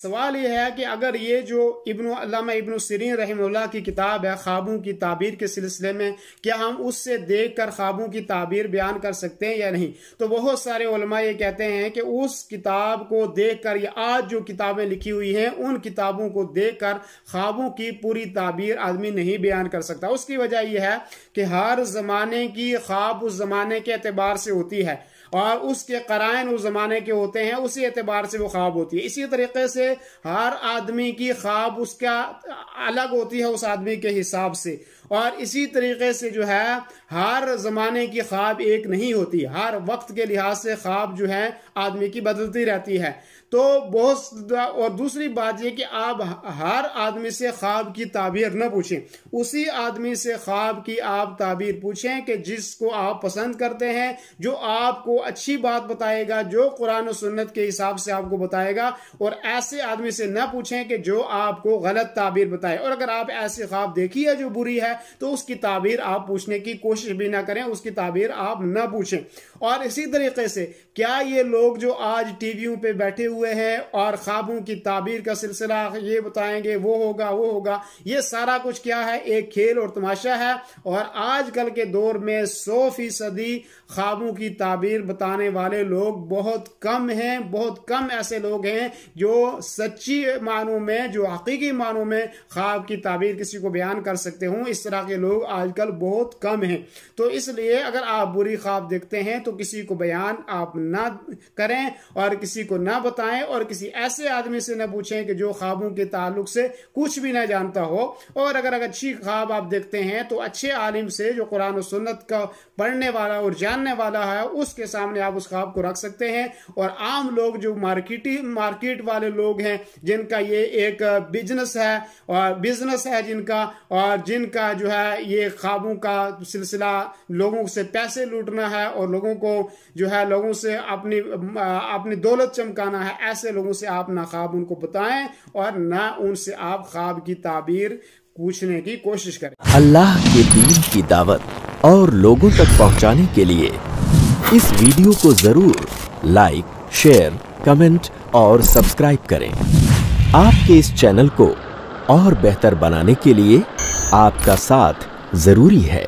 सवाल ये है कि अगर ये जो अल्लामा इब्न सिरीन रहमहुल्लाह की किताब है ख्वाबों की ताबीर के सिलसिले में, क्या हम उससे देखकर ख्वाबों की ताबीर बयान कर सकते हैं या नहीं? तो बहुत सारे उलमा ये कहते हैं कि उस किताब को देखकर या आज जो किताबें लिखी हुई हैं उन किताबों को देखकर ख्वाबों की पूरी ताबीर आदमी नहीं बयान कर सकता। उसकी वजह यह है कि हर ज़माने की ख्वाब उस ज़माने के एतबार से होती है और उसके कराइन उस जमाने के होते हैं, उसी एतबार से वो ख्वाब होती है। इसी तरीके से हर आदमी की ख्वाब उसका अलग होती है उस आदमी के हिसाब से, और इसी तरीके से जो है हर जमाने की ख्वाब एक नहीं होती, हर वक्त के लिहाज से ख्वाब जो है आदमी की बदलती रहती है। तो बहुत, और दूसरी बात यह कि आप हर आदमी से ख्वाब की ताबीर न पूछें, उसी आदमी से ख्वाब की आप ताबीर पूछें कि जिसको आप पसंद करते हैं, जो आपको अच्छी बात बताएगा, जो कुरान और सुन्नत के हिसाब से आपको बताएगा, और ऐसे आदमी से न पूछें कि जो आपको गलत ताबीर बताए। और अगर आप ऐसी ख्वाब देखी है जो बुरी है तो उसकी ताबीर आप पूछने की कोशिश भी ना करें, उसकी ताबीर आप न पूछें। और इसी तरीके से क्या ये लोग जो आज टीवियों पे बैठे हुए हैं और ख्वाबों की ताबीर का सिलसिला ये बताएंगे वो होगा वो होगा, ये सारा कुछ क्या है? एक खेल और तमाशा है। और आजकल के दौर में 100% ख्वाबों की ताबीर बताने वाले लोग बहुत कम हैं। बहुत कम ऐसे लोग हैं जो सच्ची मानों में, जो हकीकी मानों में ख्वाब की ताबीर किसी को बयान कर सकते हों। इस तरह के लोग आजकल बहुत कम हैं। तो इसलिए अगर आप बुरी ख्वाब देखते हैं तो किसी को बयान आप ना करें और किसी को ना बताएं, और किसी ऐसे आदमी से ना पूछें कि जो ख्वाबों के ताल्लुक से कुछ भी ना जानता हो। और अगर अच्छी ख्वाब आप देखते हैं तो अच्छे आलिम से, जो कुरान और सुन्नत का पढ़ने वाला और जानने वाला है, उसके सामने आप उस ख्वाब को रख सकते हैं। और आम लोग जो मार्केट वाले लोग हैं, जिनका ये एक बिजनेस है और बिजनेस है जिनका, और जिनका जो है ये ख्वाबों का सिलसिला लोगों से पैसे लूटना है और लोगों को जो है लोगों से अपनी दौलत चमकाना है, ऐसे लोगों से आप ना ख्वाब उनको बताएं और ना उनसे आप ख्वाब की ताबीर पूछने की कोशिश करें। अल्लाह के दीन की दावत और लोगों तक पहुंचाने के लिए इस वीडियो को जरूर लाइक, शेयर, कमेंट और सब्सक्राइब करें। आपके इस चैनल को और बेहतर बनाने के लिए आपका साथ जरूरी है।